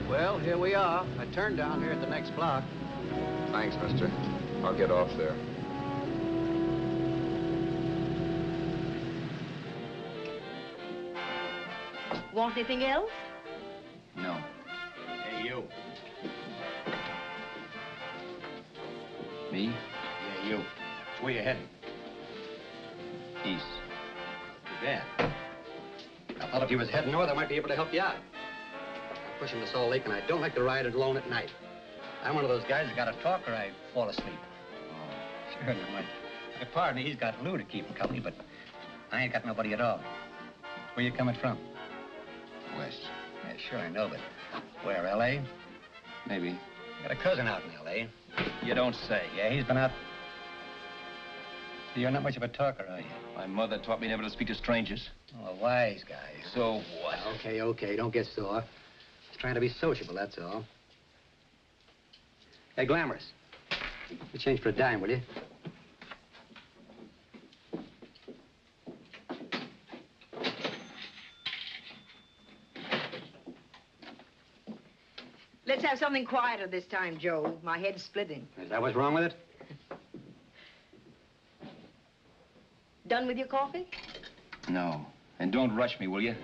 Well, here we are. I turned down here at the next block. Thanks, mister. I'll get off there. Want anything else? No. Hey, you. Me? Yeah, you. Where you heading? East. Too bad. I thought if you was heading north, I might be able to help you out. I'm pushing the Salt Lake, and I don't like to ride it alone at night. I'm one of those guys that got to talk or I fall asleep. Oh. Sure, no, my partner, he's got Lou to keep him company, but I ain't got nobody at all. Where you coming from? West. Yeah, sure, I know, but where, L.A.? Maybe. Got a cousin out in L.A. You don't say. Yeah, he's been out. You're not much of a talker, are you? My mother taught me never to speak to strangers. Oh, a wise guy. So what? Okay, okay, don't get sore. Just trying to be sociable, that's all. Hey, Glamorous, you change for a dime, will you? Let's have something quieter this time, Joe. My head's splitting. Is that what's wrong with it? Done with your coffee? No. And don't rush me, will you?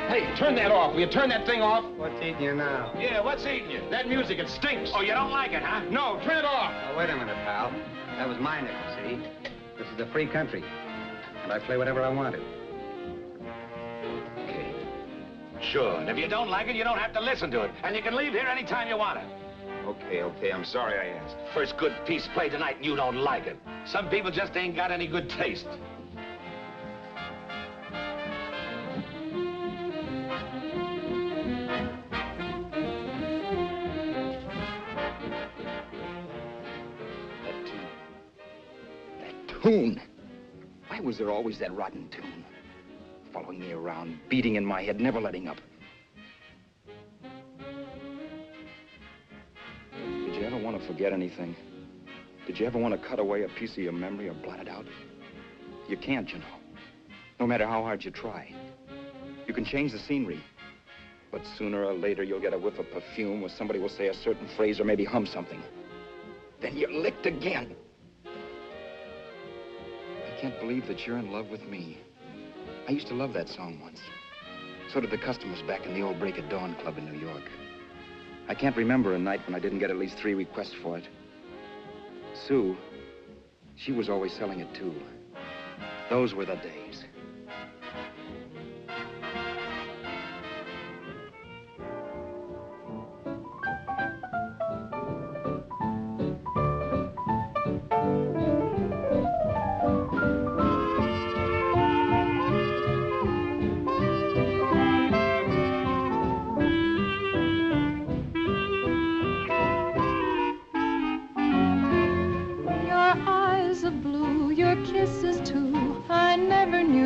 Hey, turn that off. Will you turn that thing off? What's eating you now? Yeah, what's eating you? That music, it stinks. Oh, you don't like it, huh? No, turn it off. Oh, wait a minute, pal. That was my nickel, see? This is a free country, and I play whatever I wanted. Okay. Sure, and if you don't like it, you don't have to listen to it. And you can leave here anytime you want it. Okay, I'm sorry I asked. First good piece played tonight and you don't like it. Some people just ain't got any good taste. That tune. Why was there always that rotten tune? Following me around, beating in my head, never letting up. Did you ever want to forget anything? Did you ever want to cut away a piece of your memory or blot it out? You can't, you know. No matter how hard you try. You can change the scenery, but sooner or later you'll get a whiff of perfume or somebody will say a certain phrase or maybe hum something. Then you're licked again. I can't believe that you're in love with me. I used to love that song once. So did the customers back in the old Break of Dawn Club in New York. I can't remember a night when I didn't get at least 3 requests for it. Sue, she was always selling it too. Those were the days. Your eyes of blue, your kisses too. I never knew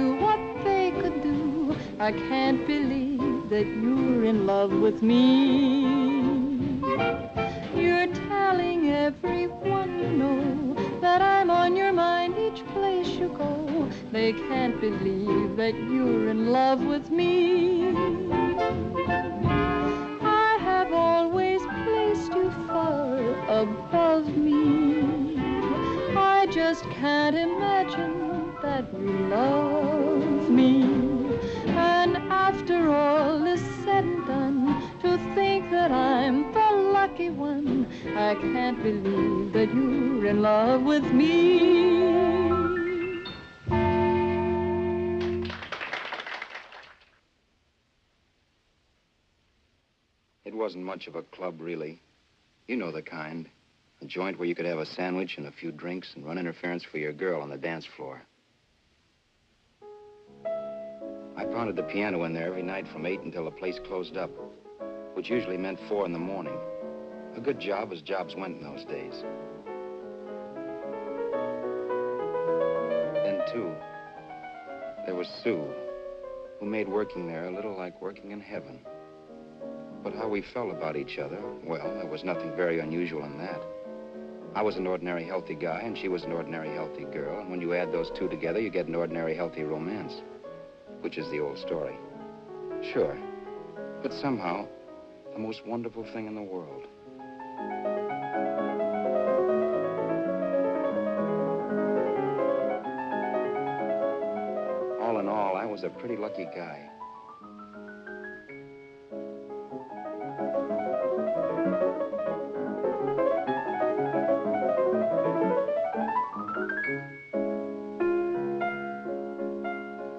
I can't believe that you're in love with me. You're telling everyone you know that I'm on your mind each place you go. They can't believe that you're in love with me. I have always placed you far above me. I just can't imagine that you love me. And after all is said and done, to think that I'm the lucky one, I can't believe that you're in love with me. It wasn't much of a club, really. You know the kind. A joint where you could have a sandwich and a few drinks and run interference for your girl on the dance floor. I pounded the piano in there every night from 8 until the place closed up, which usually meant 4 in the morning. A good job as jobs went in those days. Then, too, there was Sue, who made working there a little like working in heaven. But how we felt about each other, well, there was nothing very unusual in that. I was an ordinary healthy guy, and she was an ordinary healthy girl, and when you add those two together, you get an ordinary healthy romance, which is the old story. Sure, but somehow, the most wonderful thing in the world. All in all, I was a pretty lucky guy.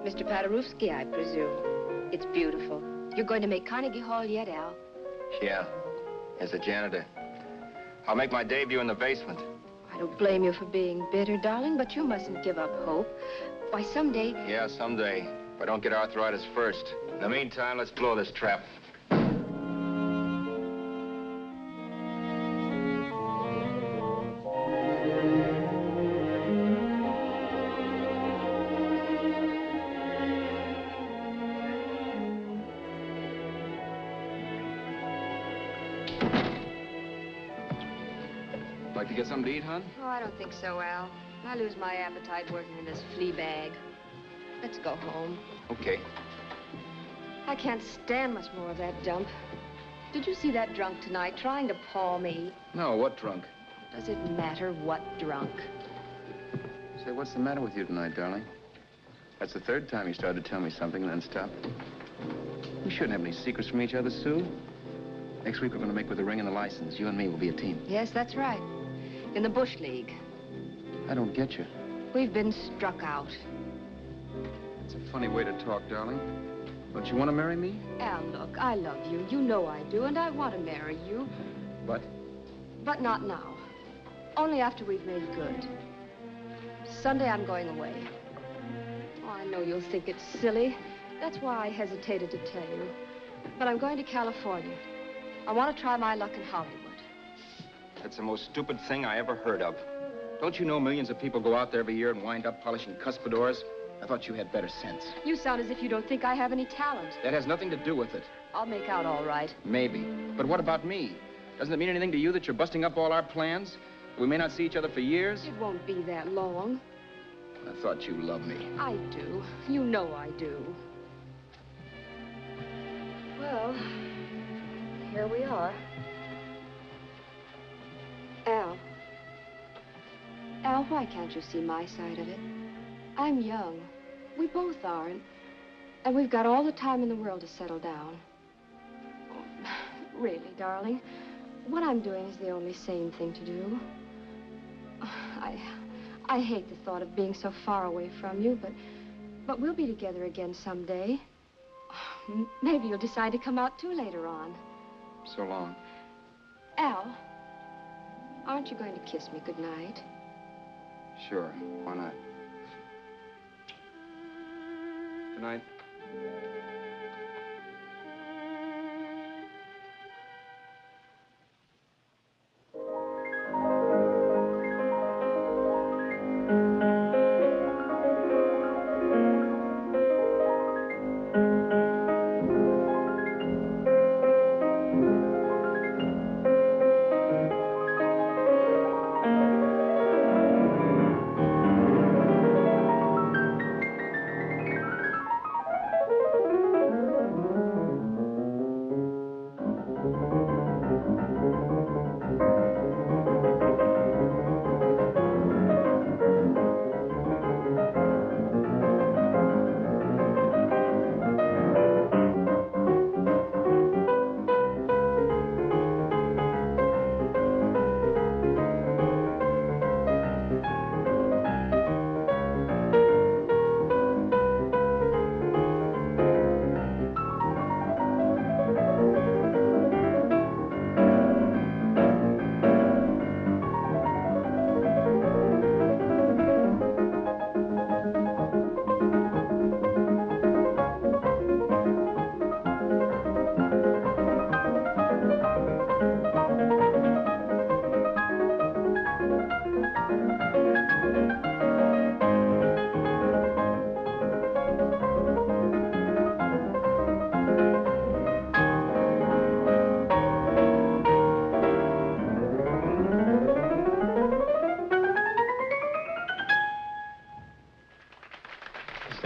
Mr. Paderewski, I presume. It's beautiful. You're going to make Carnegie Hall yet, Al? Yeah, as a janitor. I'll make my debut in the basement. I don't blame you for being bitter, darling, but you mustn't give up hope. Why, someday... Yeah, someday. If I don't get arthritis first. In the meantime, let's blow this trap. Like to get something to eat, hon? Oh, I don't think so, Al. I lose my appetite working in this flea bag. Let's go home. Okay. I can't stand much more of that dump. Did you see that drunk tonight trying to paw me? No, what drunk? Does it matter what drunk? Say, what's the matter with you tonight, darling? That's the third time you started to tell me something and then stopped. We shouldn't have any secrets from each other, Sue. Next week, we're going to make with the ring and the license. You and me will be a team. Yes, that's right. In the Bush League. I don't get you. We've been struck out. It's a funny way to talk, darling. Don't you want to marry me? Al, look, I love you. You know I do, and I want to marry you. But? But not now. Only after we've made good. Sunday, I'm going away. Oh, I know you'll think it's silly. That's why I hesitated to tell you. But I'm going to California. I want to try my luck in Hollywood. That's the most stupid thing I ever heard of. Don't you know millions of people go out there every year and wind up polishing cuspidors? I thought you had better sense. You sound as if you don't think I have any talent. That has nothing to do with it. I'll make out all right. Maybe. But what about me? Doesn't it mean anything to you that you're busting up all our plans? We may not see each other for years? It won't be that long. I thought you loved me. I do. You know I do. Well, here we are. Al. Al, why can't you see my side of it? I'm young. We both are, and we've got all the time in the world to settle down. Really, darling, what I'm doing is the only sane thing to do. I hate the thought of being so far away from you, but we'll be together again someday. Maybe you'll decide to come out too later on. So long. Al, aren't you going to kiss me goodnight? Sure, why not? Good night.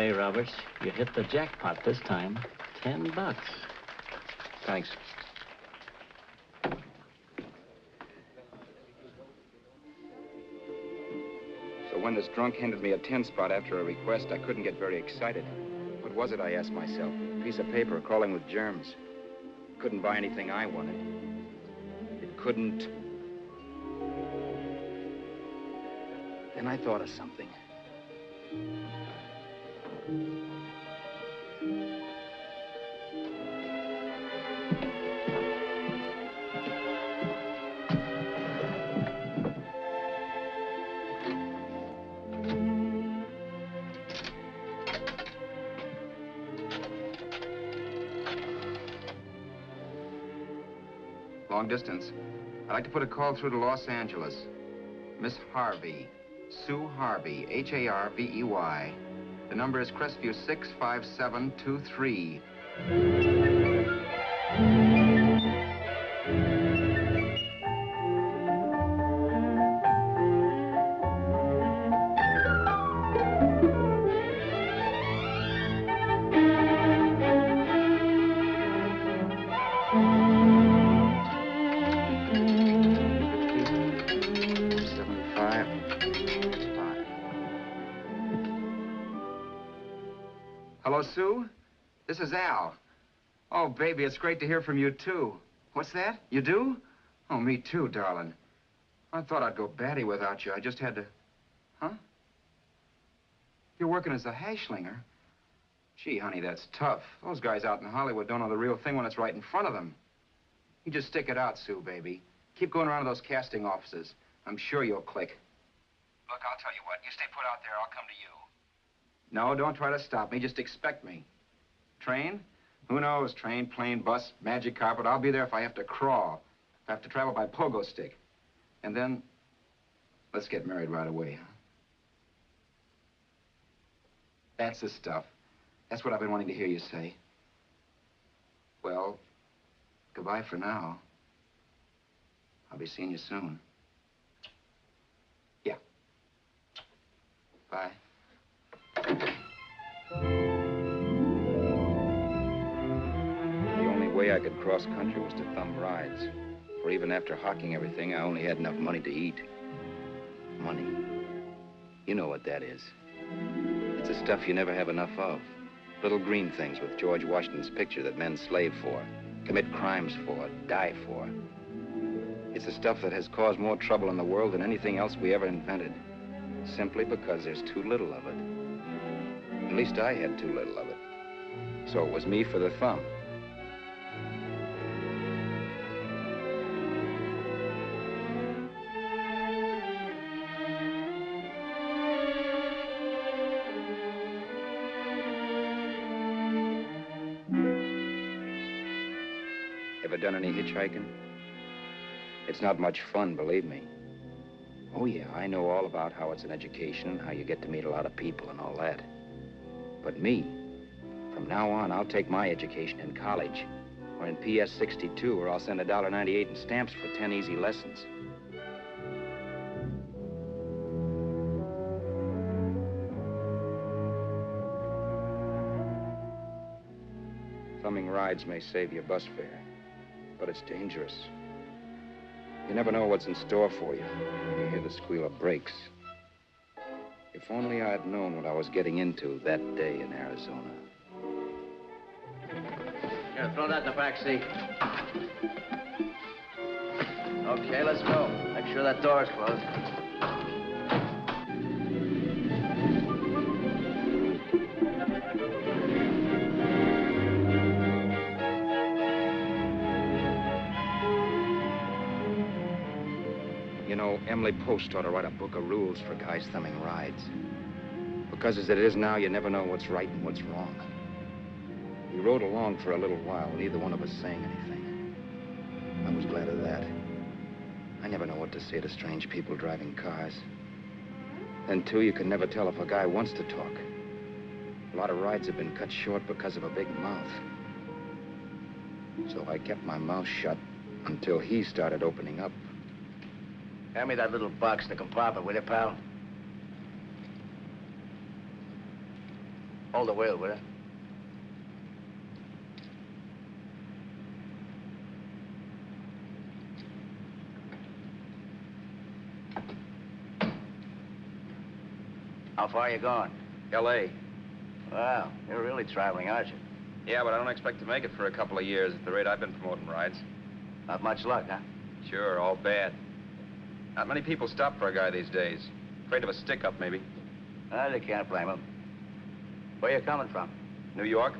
Okay, Roberts. You hit the jackpot this time. $10. Thanks. So when this drunk handed me a 10 spot after a request, I couldn't get very excited. What was it, I asked myself? A piece of paper crawling with germs. Couldn't buy anything I wanted. It couldn't... Then I thought of something. Long distance. I'd like to put a call through to Los Angeles. Miss Harvey. Sue Harvey, Harvey. The number is Crestview 65723. Hello, Sue? This is Al. Oh, baby, it's great to hear from you, too. What's that? You do? Oh, me too, darling. I thought I'd go batty without you. I just had to... Huh? You're working as a hashlinger? Gee, honey, that's tough. Those guys out in Hollywood don't know the real thing when it's right in front of them. You just stick it out, Sue, baby. Keep going around to those casting offices. I'm sure you'll click. Look, I'll tell you what. You stay put out there, I'll come to you. No, don't try to stop me. Just expect me. Train? Who knows? Train, plane, bus, magic carpet. I'll be there if I have to crawl. If I have to travel by pogo stick. And then, let's get married right away, huh? That's the stuff. That's what I've been wanting to hear you say. Well, goodbye for now. I'll be seeing you soon. Yeah. Bye. The only way I could cross country was to thumb rides. For even after hawking everything, I only had enough money to eat. Money. You know what that is. It's the stuff you never have enough of. Little green things with George Washington's picture that men slave for, commit crimes for, die for. It's the stuff that has caused more trouble in the world than anything else we ever invented. Simply because there's too little of it. At least I had too little of it. So it was me for the thumb. Ever done any hitchhiking? It's not much fun, believe me. Oh, yeah, I know all about how it's an education and how you get to meet a lot of people and all that. But me, from now on, I'll take my education in college or in PS 62, or I'll send $1.98 in stamps for 10 easy lessons. Thumbing rides may save your bus fare, but it's dangerous. You never know what's in store for you when you hear the squeal of brakes. If only I had known what I was getting into that day in Arizona. Here, throw that in the back seat. Okay, let's go. Make sure that door's closed. You know, Emily Post ought to write a book of rules for guys thumbing rides. Because as it is now, you never know what's right and what's wrong. We rode along for a little while, neither one of us saying anything. I was glad of that. I never know what to say to strange people driving cars. Then, too, you can never tell if a guy wants to talk. A lot of rides have been cut short because of a big mouth. So I kept my mouth shut until he started opening up. Hand me that little box in the compartment, will you, pal? Hold the wheel, will you? How far are you going? L.A. Well, you're really traveling, aren't you? Yeah, but I don't expect to make it for a couple of years at the rate I've been promoting rides. Not much luck, huh? Sure, all bad. Not many people stop for a guy these days. Afraid of a stick-up, maybe. Well, you can't blame him. Where you coming from? New York?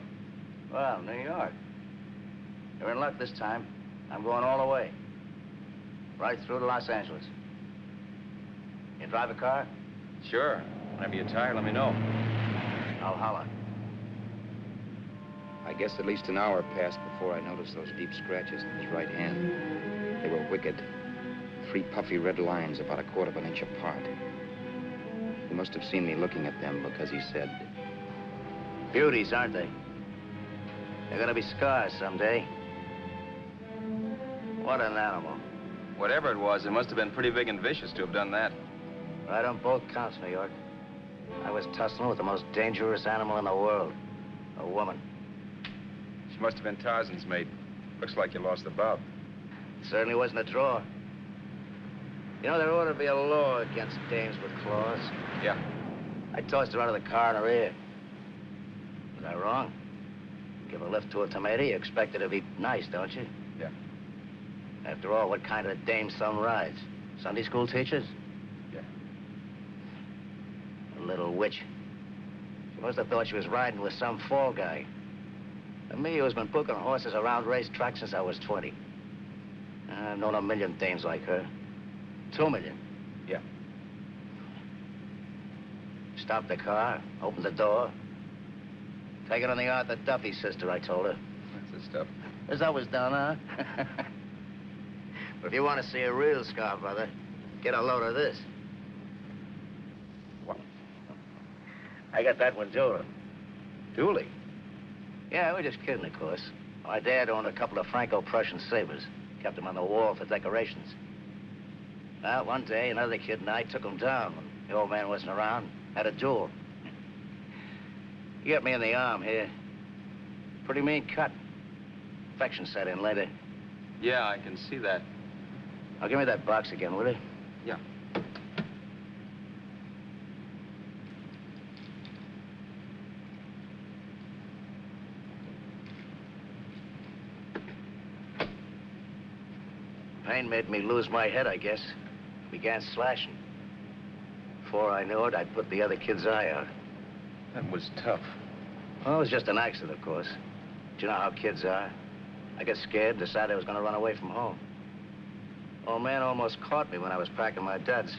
Well, New York. You're in luck this time. I'm going all the way. Right through to Los Angeles. You drive a car? Sure. Whenever you're tired, let me know. I'll holler. I guess at least an hour passed before I noticed those deep scratches in his right hand. They were wicked. 3 puffy red lines about 1/4 of an inch apart. He must have seen me looking at them because he said, Beauties, aren't they? They're gonna be scars someday. What an animal. Whatever it was, it must have been pretty big and vicious to have done that. Right on both counts, New York. I was tussling with the most dangerous animal in the world. A woman. She must have been Tarzan's mate. Looks like you lost the bob. Certainly wasn't a draw. You know, there ought to be a law against dames with claws. Yeah. I tossed her out of the car in her ear. Was I wrong? Give a lift to a tomato, you expect her to be nice, don't you? Yeah. After all, what kind of a dame some rides? Sunday school teachers? Yeah. A little witch. She must have thought she was riding with some fall guy. And me, who's been booking horses around racetracks since I was 20. I've known a million dames like her. 2 million. Yeah. Stopped the car, opened the door. Take it on the Arthur Duffy sister, I told her. That's the stuff. As I was done, huh? But if you want to see a real scar, brother, get a load of this. What? I got that one, Dooley. Dooley? Yeah, we're just kidding, of course. My dad owned a couple of Franco-Prussian sabers. Kept them on the wall for decorations. Well, one day, another kid and I took them down when the old man wasn't around. Had a duel. He got me in the arm here. Pretty mean cut. Infection set in later. Yeah, I can see that. Now, give me that box again, will you? Yeah. Pain made me lose my head, I guess. Began slashing. Before I knew it, I'd put the other kid's eye out. That was tough. Well, it was just an accident, of course. But you know how kids are. I got scared, decided I was going to run away from home. Old man almost caught me when I was packing my duds.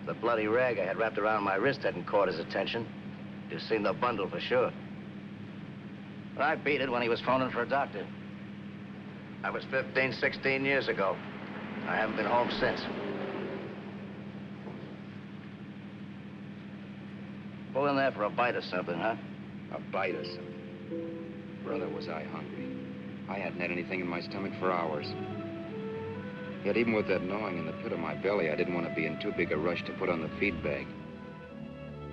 The bloody rag I had wrapped around my wrist hadn't caught his attention. You've seen the bundle for sure. But I beat it when he was phoning for a doctor. That was 15, 16 years ago. I haven't been home since. Pull in there for a bite or something, huh? a bite or something. Brother, was I hungry. I hadn't had anything in my stomach for hours. Yet even with that gnawing in the pit of my belly, I didn't want to be in too big a rush to put on the feed bag.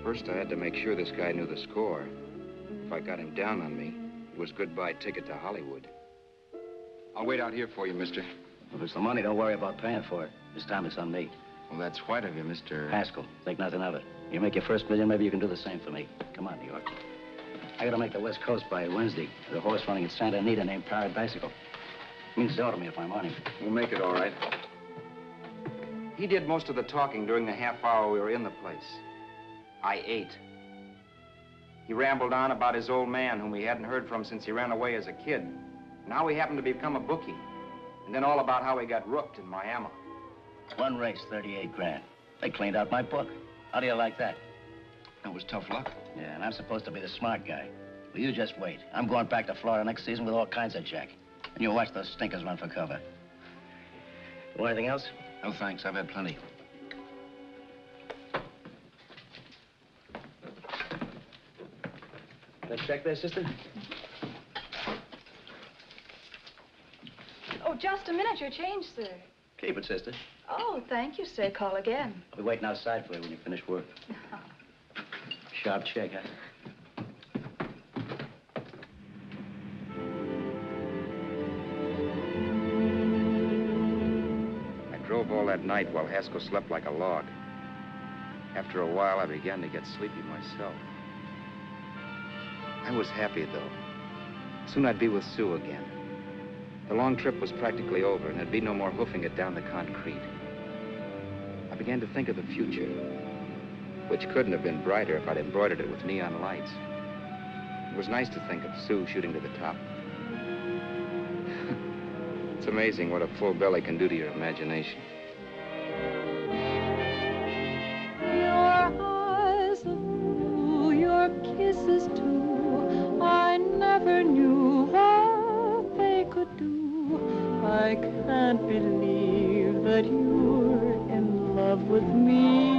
First, I had to make sure this guy knew the score. If I got him down on me, it was goodbye ticket to Hollywood. I'll wait out here for you, mister. If it's the money, don't worry about paying for it. This time it's on me. Well, that's white of you, Mr. Haskell, think nothing of it. You make your first million, maybe you can do the same for me. Come on, New York. I gotta make the West Coast by Wednesday. There's a horse running at Santa Anita named Paradiesical. Means dough to me if I'm on him. We'll make it all right. He did most of the talking during the half hour we were in the place. I ate. He rambled on about his old man, whom he hadn't heard from since he ran away as a kid, and how he happened to become a bookie. And then all about how he got rooked in Miami. One race, 38 grand. They cleaned out my book. How do you like that? That was tough luck. Yeah, and I'm supposed to be the smart guy. Well, you just wait. I'm going back to Florida next season with all kinds of jack. And you watch those stinkers run for cover. Want anything else? No, thanks. I've had plenty. That check there, sister? Oh, just a minute. Your change, sir. Keep it, sister. Oh, thank you, sir. Call again. I'll be waiting outside for you when you finish work. Sharp check, huh? drove all that night while Haskell slept like a log. After a while, I began to get sleepy myself. I was happy, though. Soon I'd be with Sue again. The long trip was practically over, and there'd be no more hoofing it down the concrete. I began to think of the future, which couldn't have been brighter if I'd embroidered it with neon lights. It was nice to think of Sue shooting to the top. It's amazing what a full belly can do to your imagination. Your eyes of blue, your kisses too, I never knew what they could do. I can't believe that you're in love with me.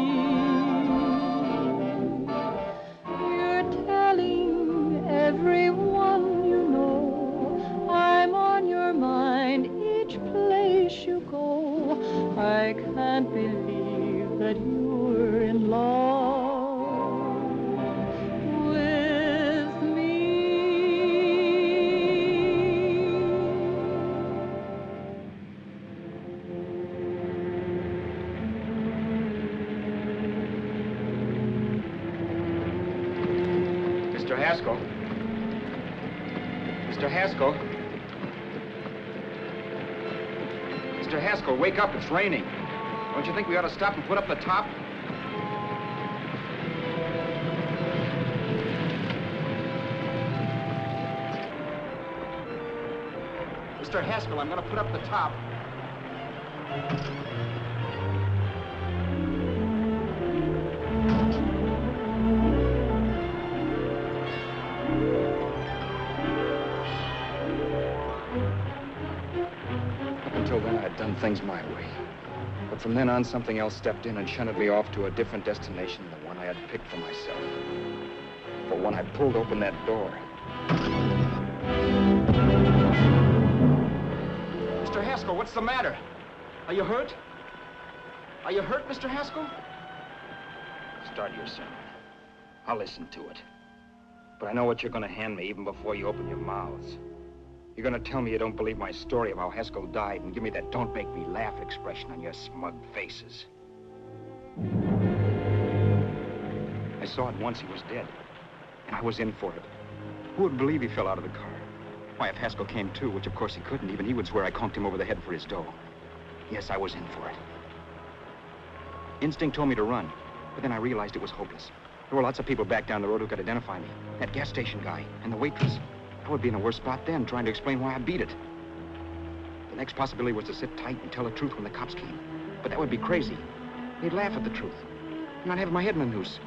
You're telling everyone you know I'm on your mind each place you go. I can't believe that you're in love with me. Mr. Haskell. Mr. Haskell. Mr. Haskell, wake up. It's raining. Don't you think we ought to stop and put up the top? Mr. Haskell, I'm going to put up the top. Until then, I'd done things my way. But from then on, something else stepped in and shunted me off to a different destination than the one I had picked for myself. For when I pulled open that door... Mr. Haskell, what's the matter? Are you hurt? Are you hurt, Mr. Haskell? Start your sermon. I'll listen to it. But I know what you're going to hand me even before you open your mouths. You're going to tell me you don't believe my story of how Haskell died and give me that don't make me laugh expression on your smug faces. I saw at once he was dead, and I was in for it. Who would believe he fell out of the car? Why, if Haskell came too, which of course he couldn't, even he would swear I conked him over the head for his dough. Yes, I was in for it. Instinct told me to run, but then I realized it was hopeless. There were lots of people back down the road who could identify me. That gas station guy and the waitress. I would be in a worse spot then, trying to explain why I beat it. The next possibility was to sit tight and tell the truth when the cops came. But that would be crazy. They'd laugh at the truth. And I'd have my head in a noose.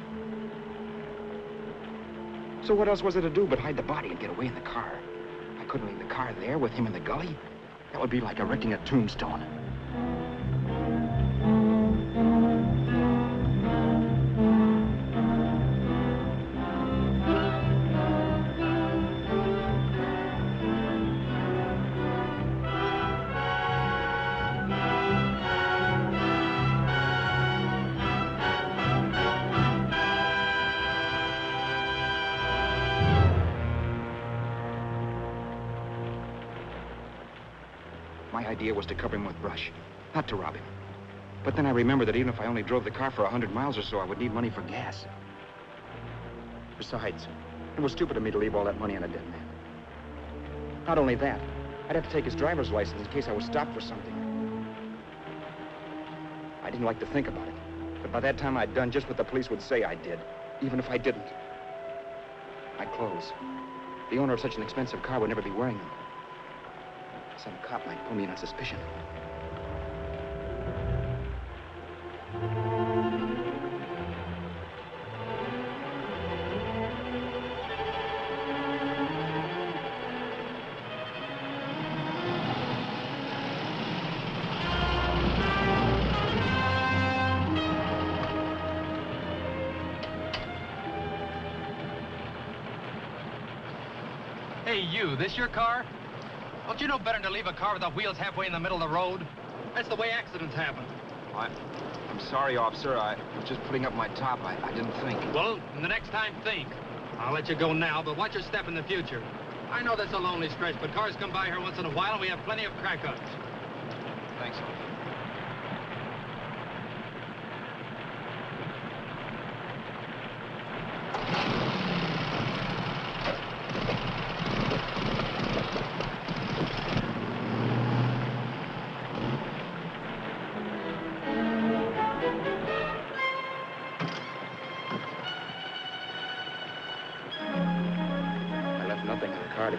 So what else was there to do but hide the body and get away in the car? I couldn't leave the car there with him in the gully. That would be like erecting a tombstone. My idea was to cover him with brush, not to rob him. But then I remembered that even if I only drove the car for 100 miles or so, I would need money for gas. Besides, it was stupid of me to leave all that money on a dead man. Not only that, I'd have to take his driver's license in case I was stopped for something. I didn't like to think about it, but by that time I'd done just what the police would say I did, even if I didn't. My clothes. The owner of such an expensive car would never be wearing them. Some cop might pull me in on suspicion. Hey, you, this your car? Don't you know better than to leave a car with the wheels halfway in the middle of the road? That's the way accidents happen. I'm sorry, officer. I was just putting up my top. I didn't think. Well, the next time, think. I'll let you go now, but watch your step in the future. I know that's a lonely stretch, but cars come by here once in a while, and we have plenty of crack-ups. Thanks, officer.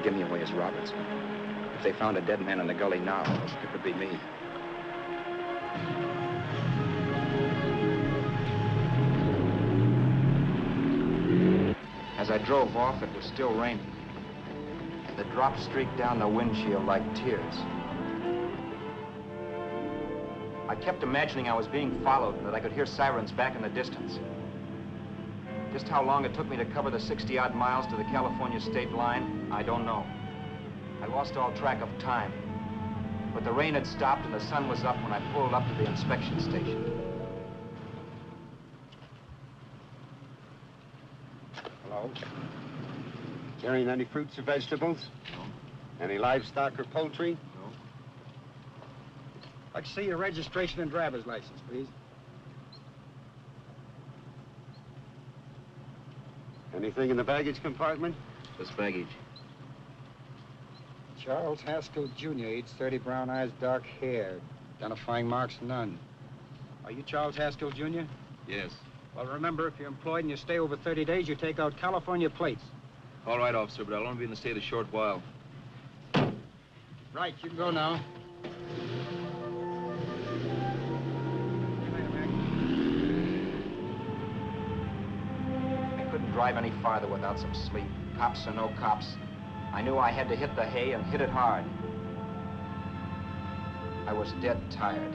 could give me away as Roberts. If they found a dead man in the gully now, it would be me. As I drove off, it was still raining. The drops streaked down the windshield like tears. I kept imagining I was being followed and that I could hear sirens back in the distance. Just how long it took me to cover the 60-odd miles to the California state line, I don't know. I lost all track of time. But the rain had stopped and the sun was up when I pulled up to the inspection station. Hello? Carrying any fruits or vegetables? No. Any livestock or poultry? No. I'd like to see your registration and driver's license, please. Anything in the baggage compartment? What's baggage? Charles Haskell, Jr., age 30, brown eyes, dark hair. Identifying marks, none. Are you Charles Haskell, Jr.? Yes. Well, remember, if you're employed and you stay over 30 days, you take out California plates. All right, officer, but I'll only be in the state a short while. Right, you can go now. I couldn't drive any farther without some sleep. Cops or no cops, I knew I had to hit the hay and hit it hard. I was dead tired.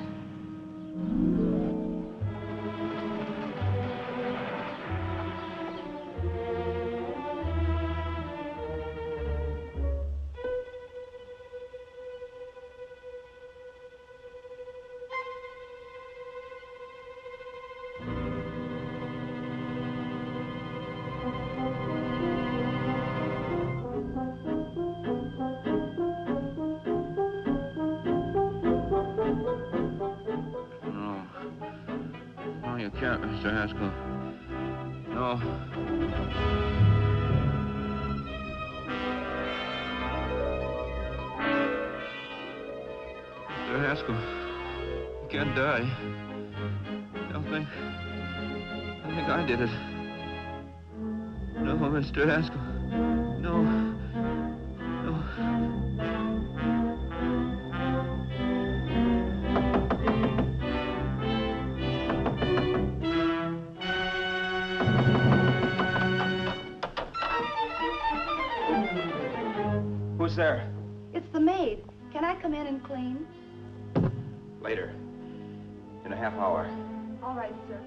No, you can't, Mr. Haskell. No. Mr. Haskell, you can't die. Don't think I did it. No, Mr. Haskell. No. No. Who's there? It's the maid. Can I come in and clean? Later. In a half hour. All right, sir.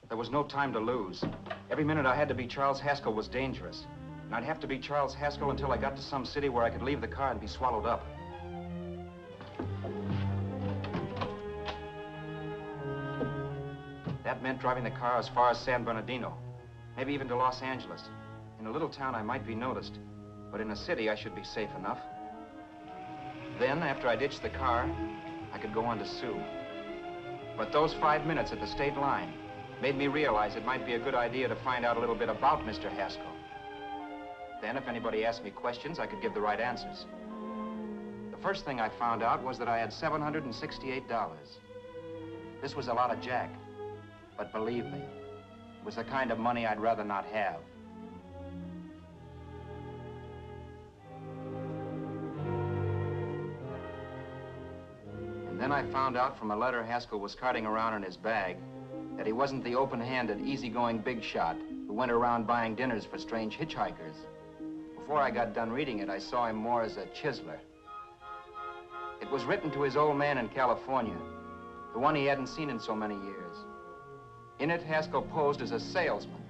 There was no time to lose. Every minute I had to be Charles Haskell was dangerous. And I'd have to be Charles Haskell until I got to some city where I could leave the car and be swallowed up. That meant driving the car as far as San Bernardino, maybe even to Los Angeles. In a little town, I might be noticed, but in a city, I should be safe enough. Then, after I ditched the car, I could go on to Sue. But those 5 minutes at the state line made me realize it might be a good idea to find out a little bit about Mr. Haskell. Then, if anybody asked me questions, I could give the right answers. The first thing I found out was that I had $768. This was a lot of jack, but believe me, it was the kind of money I'd rather not have. And then I found out from a letter Haskell was carting around in his bag that he wasn't the open-handed, easygoing big shot who went around buying dinners for strange hitchhikers. Before I got done reading it, I saw him more as a chiseler. It was written to his old man in California, the one he hadn't seen in so many years. In it, Haskell posed as a salesman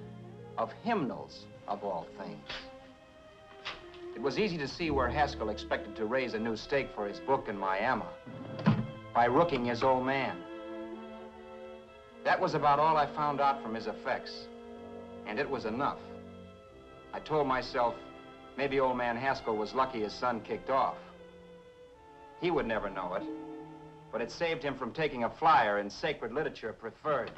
of hymnals, of all things. It was easy to see where Haskell expected to raise a new stake for his book in Miami by rooking his old man. That was about all I found out from his effects, and it was enough. I told myself, maybe old man Haskell was lucky his son kicked off. He would never know it, but it saved him from taking a flyer in sacred literature preferred.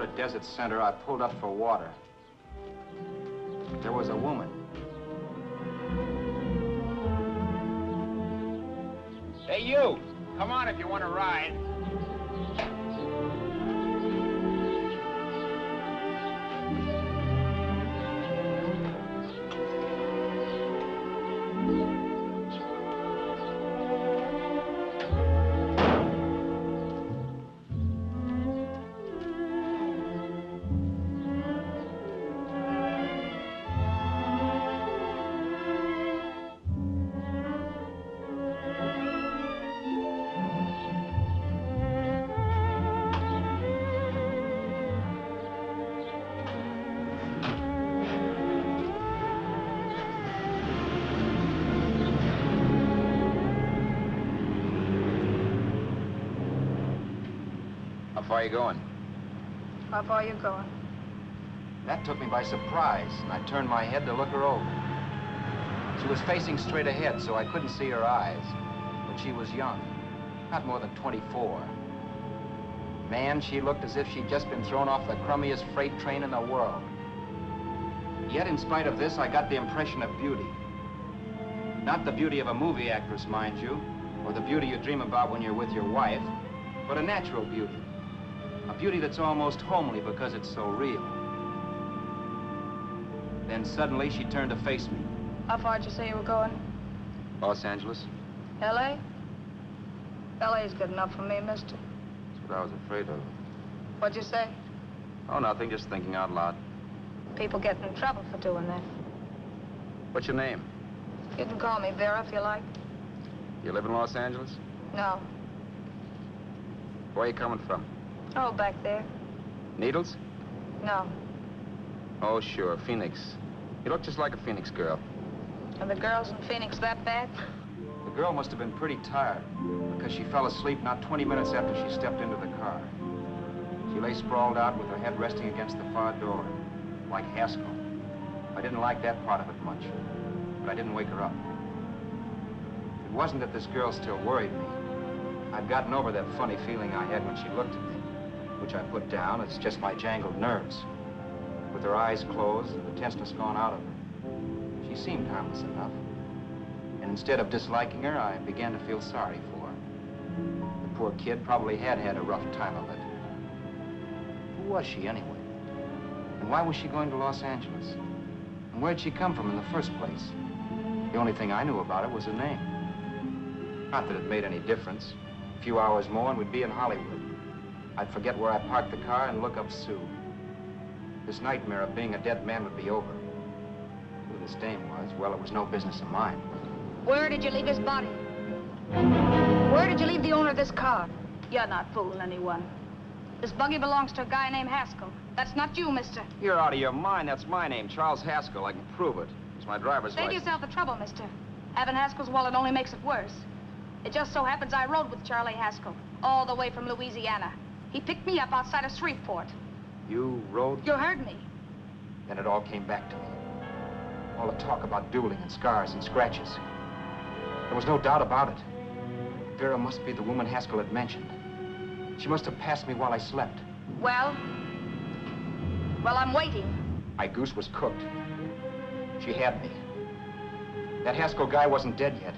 At Desert Center, I pulled up for water. There was a woman. Hey, you! Come on if you want to ride. How far are you going? How far are you going? That took me by surprise, and I turned my head to look her over. She was facing straight ahead, so I couldn't see her eyes. But she was young, not more than 24. Man, she looked as if she'd just been thrown off the crummiest freight train in the world. Yet, in spite of this, I got the impression of beauty. Not the beauty of a movie actress, mind you, or the beauty you dream about when you're with your wife, but a natural beauty. A beauty that's almost homely because it's so real. Then suddenly she turned to face me. How far did you say you were going? Los Angeles? L.A.? L.A.'s good enough for me, mister. That's what I was afraid of. What'd you say? Oh, nothing, just thinking out loud. People get in trouble for doing that. What's your name? You can call me Vera if you like. You live in Los Angeles? No. Where are you coming from? Oh, back there. Needles? No. Oh, sure, Phoenix. You look just like a Phoenix girl. Are the girls in Phoenix that bad? The girl must have been pretty tired, because she fell asleep not 20 minutes after she stepped into the car. She lay sprawled out with her head resting against the far door, like Haskell. I didn't like that part of it much, but I didn't wake her up. It wasn't that this girl still worried me. I'd gotten over that funny feeling I had when she looked at me, which I put down as just my jangled nerves. With her eyes closed and the tenseness gone out of her, she seemed harmless enough. And instead of disliking her, I began to feel sorry for her. The poor kid probably had had a rough time of it. Who was she, anyway? And why was she going to Los Angeles? And where'd she come from in the first place? The only thing I knew about her was her name. Not that it made any difference. A few hours more and we'd be in Hollywood. I'd forget where I parked the car and look up Sue. This nightmare of being a dead man would be over. Who this dame was, well, it was no business of mine. Where did you leave his body? Where did you leave the owner of this car? You're not fooling anyone. This buggy belongs to a guy named Haskell. That's not you, mister. You're out of your mind. That's my name, Charles Haskell. I can prove it. It's my driver's Save license. yourself the trouble, mister. Having Haskell's wallet only makes it worse. It just so happens I rode with Charlie Haskell, all the way from Louisiana. He picked me up outside of Shreveport. You rode? You heard me. Then it all came back to me. All the talk about dueling and scars and scratches. There was no doubt about it. Vera must be the woman Haskell had mentioned. She must have passed me while I slept. Well, I'm waiting. My goose was cooked. She had me. That Haskell guy wasn't dead yet.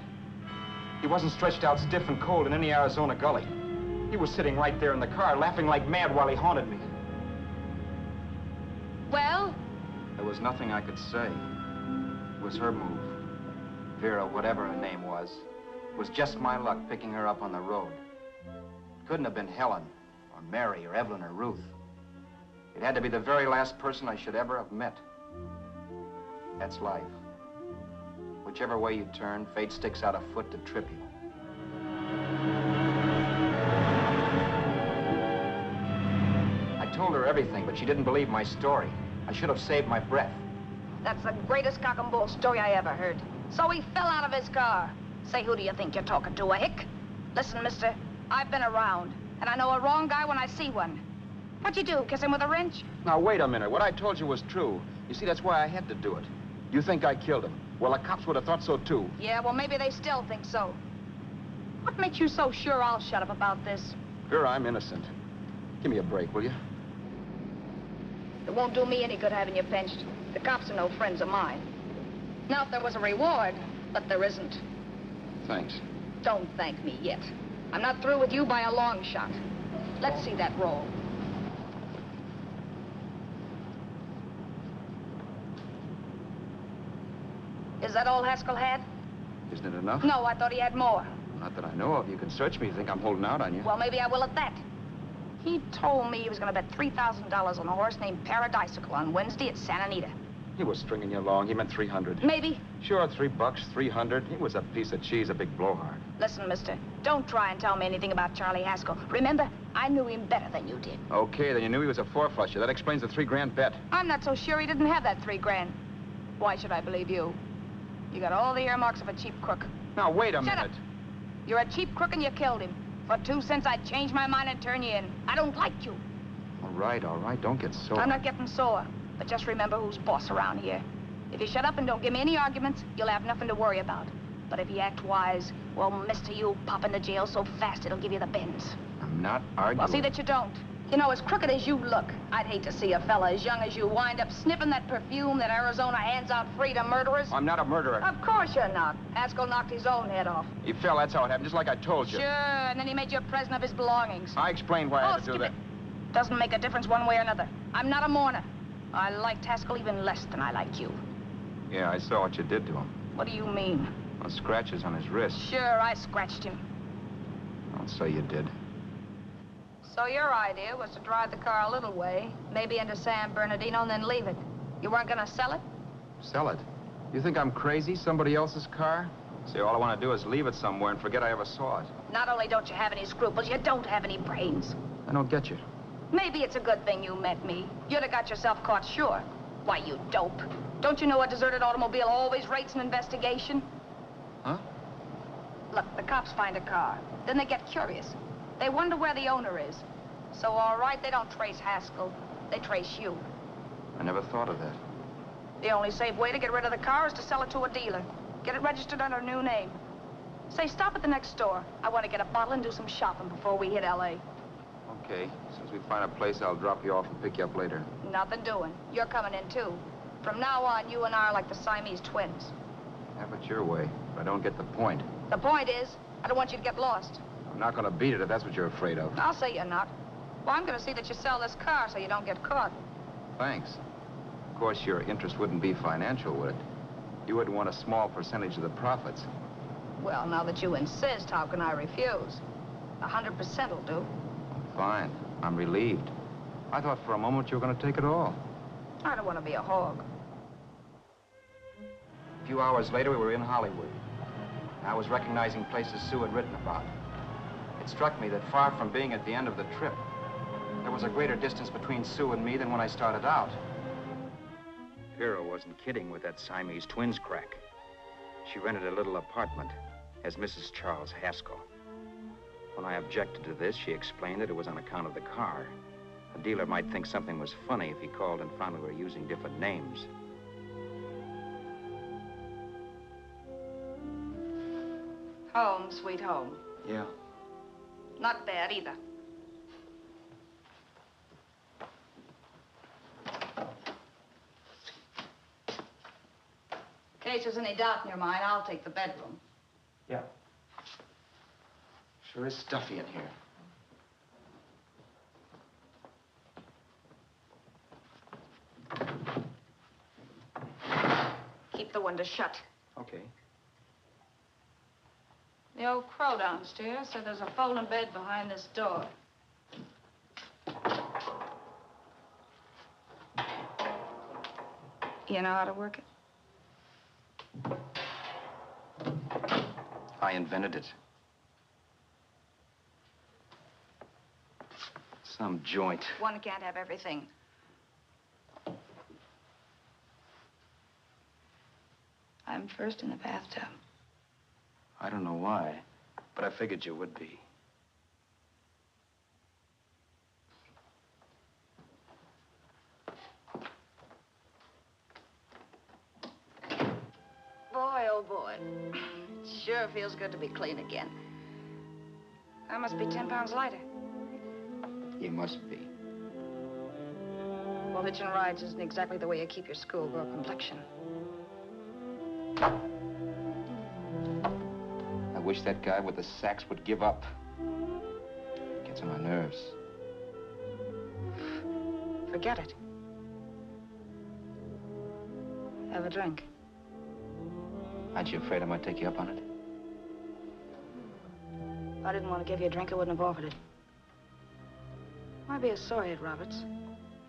He wasn't stretched out stiff and cold in any Arizona gully. He was sitting right there in the car, laughing like mad while he haunted me. Well? There was nothing I could say. It was her move. Vera, whatever her name was just my luck picking her up on the road. It couldn't have been Helen, or Mary, or Evelyn, or Ruth. It had to be the very last person I should ever have met. That's life. Whichever way you turn, fate sticks out a foot to trip you. I told her everything, but she didn't believe my story. I should have saved my breath. That's the greatest cock and bull story I ever heard. So he fell out of his car. Say, who do you think you're talking to, a hick? Listen, mister, I've been around, and I know a wrong guy when I see one. What'd you do, kiss him with a wrench? Now, wait a minute. What I told you was true. You see, that's why I had to do it. You think I killed him. Well, the cops would have thought so, too. Yeah, well, maybe they still think so. What makes you so sure I'll shut up about this? Sure, I'm innocent. Give me a break, will you? It won't do me any good having you pinched. The cops are no friends of mine. Now, if there was a reward, but there isn't. Thanks. Don't thank me yet. I'm not through with you by a long shot. Let's see that roll. Is that all Haskell had? Isn't it enough? No, I thought he had more. Not that I know of. You can search me if you think I'm holding out on you. Well, maybe I will at that. He told me he was going to bet $3,000 on a horse named Paradisical on Wednesday at Santa Anita. He was stringing you along. He meant 300. Maybe. Sure, $3, 300. He was a piece of cheese, a big blowhard. Listen, mister, don't try and tell me anything about Charlie Haskell. Remember, I knew him better than you did. Okay, then you knew he was a four-flusher. That explains the $3 bet. I'm not so sure he didn't have that $3,000. Why should I believe you? You got all the earmarks of a cheap crook. Now, wait a Shut minute. up. You're a cheap crook and you killed him. For 2 cents, I'd change my mind and turn you in. I don't like you. All right. Don't get sore. I'm not getting sore. But just remember who's boss around here. If you shut up and don't give me any arguments, you'll have nothing to worry about. But if you act wise, well, mister, you'll pop into jail so fast it'll give you the bends. I'm not arguing. Well, see that you don't. You know, as crooked as you look, I'd hate to see a fella as young as you wind up sniffing that perfume that Arizona hands out free to murderers. I'm not a murderer. Of course you're not. Haskell knocked his own head off. He fell, that's how it happened, just like I told you. Sure, and then he made you a present of his belongings. I explained why I had to do skip that. it. Doesn't make a difference one way or another. I'm not a mourner. I liked Haskell even less than I liked you. Yeah, I saw what you did to him. What do you mean? Well, scratches on his wrist. Sure, I scratched him. I'll say you did. So your idea was to drive the car a little way, maybe into San Bernardino, and then leave it. You weren't gonna sell it? Sell it? You think I'm crazy? Somebody else's car? See, all I want to do is leave it somewhere and forget I ever saw it. Not only don't you have any scruples, you don't have any brains. I don't get you. Maybe it's a good thing you met me. You'd have got yourself caught, sure. Why, you dope. Don't you know a deserted automobile always rates an investigation? Huh? Look, the cops find a car. Then they get curious. They wonder where the owner is. So, all right, they don't trace Haskell. They trace you. I never thought of that. The only safe way to get rid of the car is to sell it to a dealer. Get it registered under a new name. Say, stop at the next store. I want to get a bottle and do some shopping before we hit L.A. Okay. As soon as we find a place, I'll drop you off and pick you up later. Nothing doing. You're coming in, too. From now on, you and I are like the Siamese twins. Have it your way, but I don't get the point. The point is, I don't want you to get lost. I'm not going to beat it if that's what you're afraid of. I'll say you're not. Well, I'm going to see that you sell this car so you don't get caught. Thanks. Of course, your interest wouldn't be financial, would it? You would want a small percentage of the profits. Well, now that you insist, how can I refuse? 100% will do. Fine. I'm relieved. I thought for a moment you were going to take it all. I don't want to be a hog. A few hours later, we were in Hollywood. I was recognizing places Sue had written about. It struck me that far from being at the end of the trip, there was a greater distance between Sue and me than when I started out. Vera wasn't kidding with that Siamese twins crack. She rented a little apartment as Mrs. Charles Haskell. When I objected to this, she explained that it was on account of the car. A dealer might think something was funny if he called and found we were using different names. Home, sweet home. Yeah. Not bad, either. In case there's any doubt in your mind, I'll take the bedroom. Yeah. Sure is stuffy in here. Keep the window shut. Okay. The old crow downstairs said there's a folding bed behind this door. You know how to work it? I invented it. Some joint. One can't have everything. I'm first in the bathtub. I don't know why, but I figured you would be. Boy, oh boy. Sure feels good to be clean again. I must be 10 pounds lighter. You must be. Well, hitching rides isn't exactly the way you keep your schoolgirl complexion. I wish that guy with the sax would give up. Gets on my nerves. Forget it. Have a drink. Aren't you afraid I might take you up on it? If I didn't want to give you a drink, I wouldn't have offered it. Why be a sorehead, Roberts?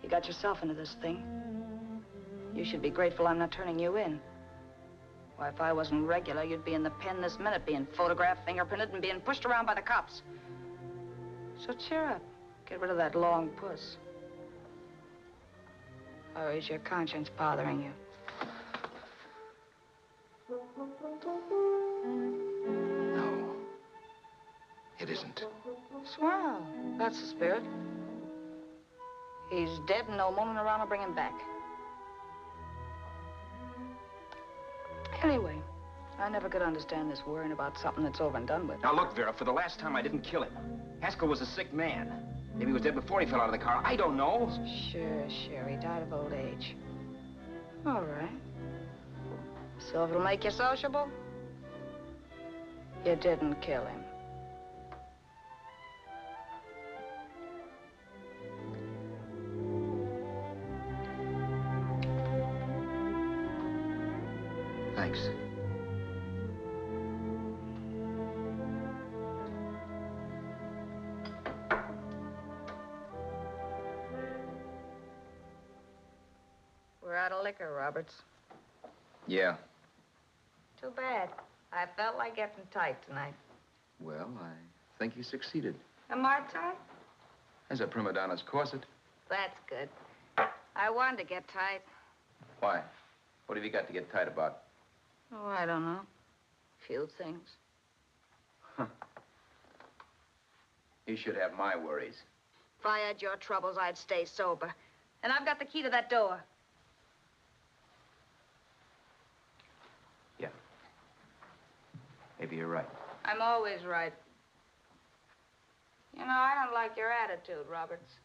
You got yourself into this thing. You should be grateful I'm not turning you in. Why, if I wasn't regular, you'd be in the pen this minute, being photographed, fingerprinted, and being pushed around by the cops. So cheer up. Get rid of that long puss. Or is your conscience bothering you? No. It isn't. Swell. That's the spirit. He's dead and no moaning around will bring him back. Anyway, I never could understand this worrying about something that's over and done with. Now look, Vera, for the last time I didn't kill him. Haskell was a sick man. Maybe he was dead before he fell out of the car. I don't know. Sure, he died of old age. All right. So if it'll make you sociable, you didn't kill him. Thanks. We're out of liquor, Roberts. Yeah. Too bad. I felt like getting tight tonight. Well, I think you succeeded. Am I tight? As a prima donna's corset. That's good. I wanted to get tight. Why? What have you got to get tight about? Oh, I don't know. Few things. Huh. You should have my worries. If I had your troubles, I'd stay sober. And I've got the key to that door. Yeah. Maybe you're right. I'm always right. You know, I don't like your attitude, Roberts.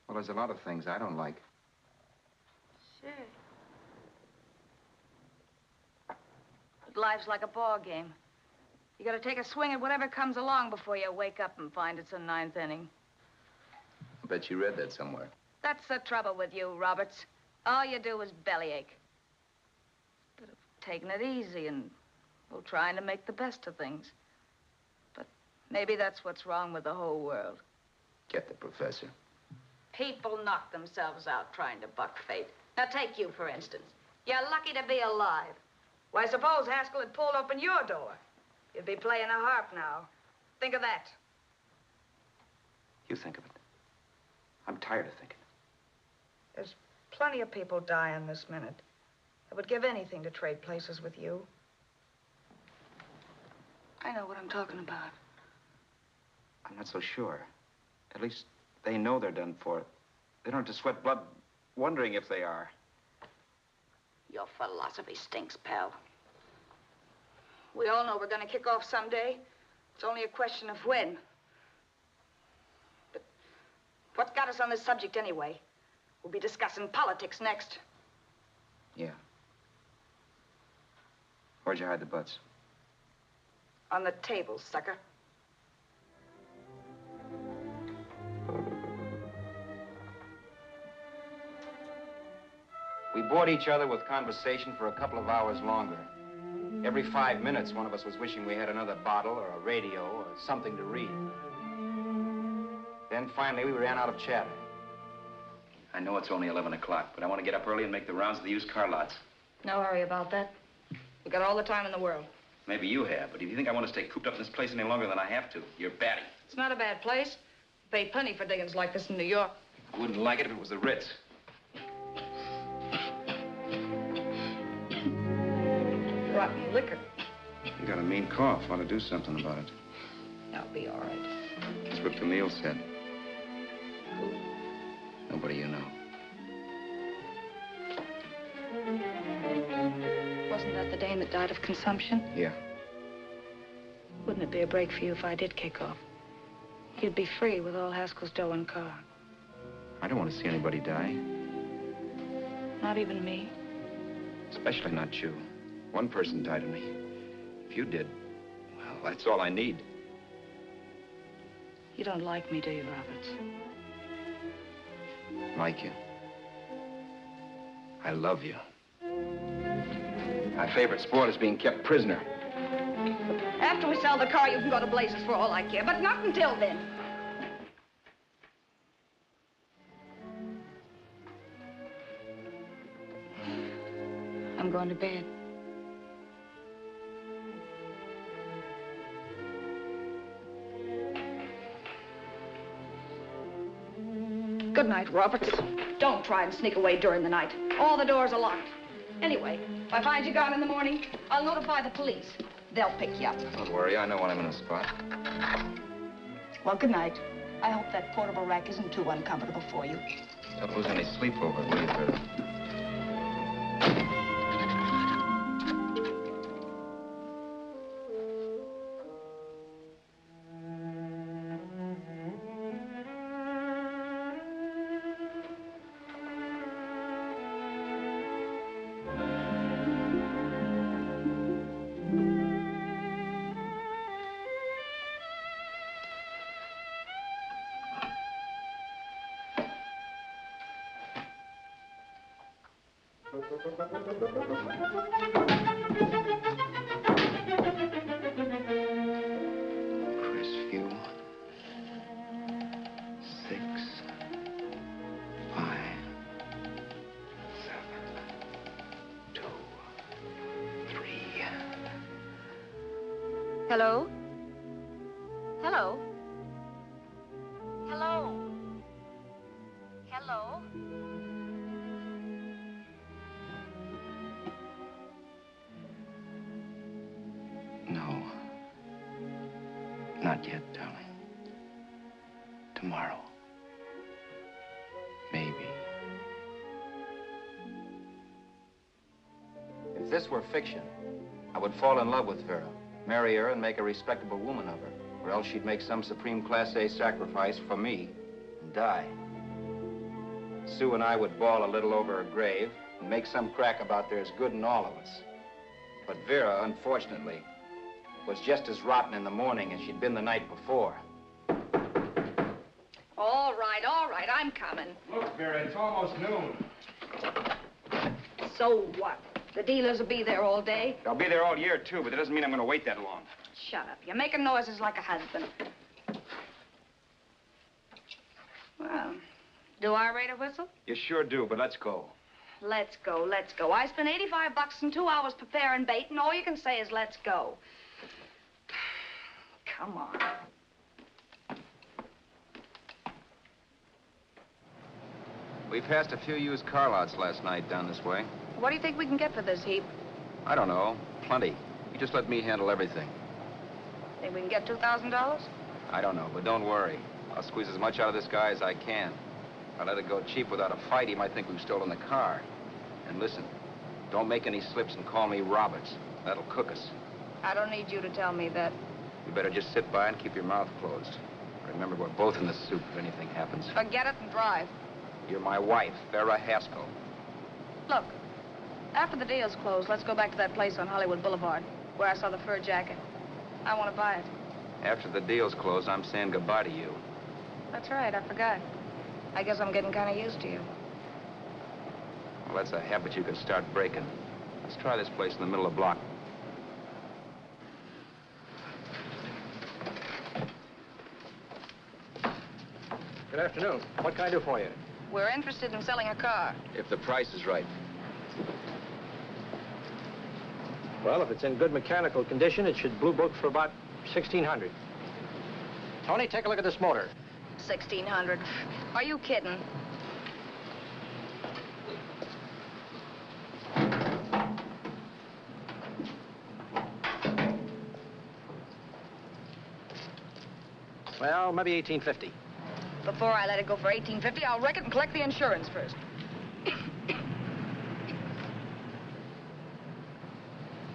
Well, there's a lot of things I don't like. Sure. But life's like a ball game. You gotta take a swing at whatever comes along before you wake up and find it's the ninth inning. I bet you read that somewhere. That's the trouble with you, Roberts. All you do is bellyache. But taking it easy and, well, trying to make the best of things. But maybe that's what's wrong with the whole world. Get the professor. People knock themselves out trying to buck fate. Now, take you, for instance. You're lucky to be alive. Why, suppose Haskell had pulled open your door. You'd be playing a harp now. Think of that. You think of it. I'm tired of thinking. There's plenty of people dying this minute. I would give anything to trade places with you. I know what I'm talking about. I'm not so sure. At least they know they're done for. They don't have to sweat blood wondering if they are. Your philosophy stinks, pal. We all know we're going to kick off someday. It's only a question of when. But what's got us on this subject anyway? We'll be discussing politics next. Yeah. Where'd you hide the butts? On the table, sucker. We bored each other with conversation for a couple of hours longer. Every 5 minutes, one of us was wishing we had another bottle or a radio or something to read. Then finally, we ran out of chatter. I know it's only 11 o'clock, but I want to get up early and make the rounds of the used car lots. No hurry about that. We got all the time in the world. Maybe you have, but if you think I want to stay cooped up in this place any longer than I have to, you're batty. It's not a bad place. Pay plenty for diggings like this in New York. I wouldn't like it if it was the Ritz. Rotten liquor. You got a mean cough. Ought to do something about it. I'll be all right. That's what Camille said. Who? Nobody you know. Wasn't that the dame that died of consumption? Yeah. Wouldn't it be a break for you if I did kick off? You'd be free with all Haskell's dough and car. I don't want to see anybody die. Not even me. Especially not you. One person died of me. If you did, well, that's all I need. You don't like me, do you, Roberts? Like you. I love you. My favorite sport is being kept prisoner. After we sell the car, you can go to blazes for all I care, but not until then. I'm going to bed. Good night, Roberts. Don't try and sneak away during the night. All the doors are locked. Anyway, if I find you gone in the morning, I'll notify the police. They'll pick you up. Don't worry, I know when I'm in a spot. Well, good night. I hope that portable rack isn't too uncomfortable for you. Don't lose any sleep over it, will you, Vera? Crestview. 6, 5, 7, 2, 3. Hello? Hello? Hello? Hello? No. Not yet, darling. Tomorrow. Maybe. If this were fiction, I would fall in love with Vera, marry her, and make a respectable woman of her. Or else she'd make some supreme Class A sacrifice for me and die. Sue and I would bawl a little over her grave and make some crack about there's good in all of us. But Vera, unfortunately, was just as rotten in the morning as she'd been the night before. All right, I'm coming. Look, Vera, it's almost noon. So what? The dealers will be there all day? I'll be there all year, too, but that doesn't mean I'm going to wait that long. Shut up. You're making noises like a husband. Well, do I rate a whistle? You sure do, but let's go. Let's go, let's go. I spent $85 and 2 hours preparing bait, and all you can say is let's go. Come on. We passed a few used car lots last night down this way. What do you think we can get for this heap? I don't know. Plenty. You just let me handle everything. Think we can get $2,000? I don't know, but don't worry. I'll squeeze as much out of this guy as I can. If I let it go cheap without a fight, he might think we've stolen the car. And listen, don't make any slips and call me Roberts. That'll cook us. I don't need you to tell me that. You better just sit by and keep your mouth closed. Remember, we're both in the soup if anything happens. Forget it and drive. You're my wife, Vera Haskell. Look, after the deal's closed, let's go back to that place on Hollywood Boulevard where I saw the fur jacket. I want to buy it. After the deal's closed, I'm saying goodbye to you. That's right, I forgot. I guess I'm getting kind of used to you. Well, that's a habit you can start breaking. Let's try this place in the middle of the block. Good afternoon. What can I do for you? We're interested in selling a car. If the price is right. Well, if it's in good mechanical condition, it should blue book for about $1,600. Tony, take a look at this motor. $1,600. Are you kidding? Well, maybe $1,850. Before I let it go for $1,850, I'll wreck it and collect the insurance first.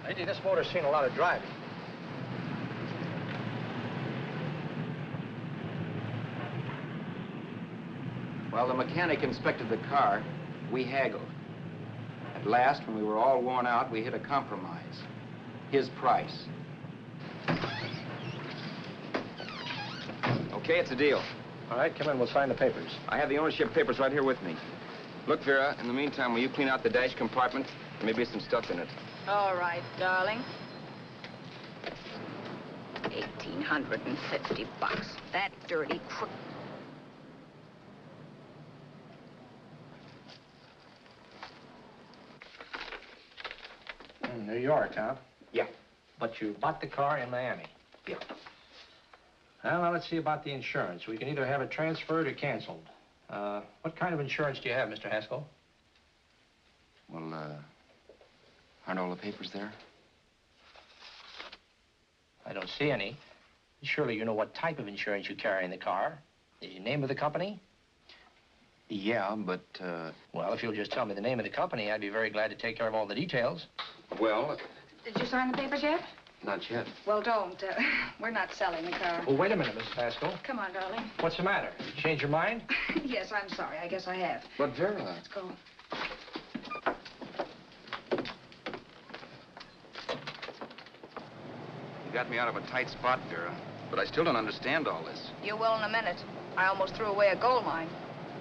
Lady, this motor's seen a lot of driving. Well, the mechanic inspected the car. We haggled. At last, when we were all worn out, we hit a compromise. His price. Okay, it's a deal. All right, come in. We'll sign the papers. I have the ownership papers right here with me. Look, Vera, in the meantime, will you clean out the dash compartment? There may be some stuff in it. All right, darling. 1,850 bucks. That dirty crook. New York, huh? Yeah. But you bought the car in Miami? Yeah. Well, now let's see about the insurance. We can either have it transferred or canceled. What kind of insurance do you have, Mr. Haskell? Well, aren't all the papers there? I don't see any. Surely you know what type of insurance you carry in the car. The name of the company? Yeah, but, Well, if you'll just tell me the name of the company, I'd be very glad to take care of all the details. well, Did you sign the papers yet? not yet. Well, don't. We're not selling the car. Oh, wait a minute, Miss Haskell. Come on, darling. What's the matter? You changed your mind? Yes, I'm sorry. I guess I have. But, Vera... Let's go. You got me out of a tight spot, Vera. But I still don't understand all this. You will in a minute. I almost threw away a gold mine.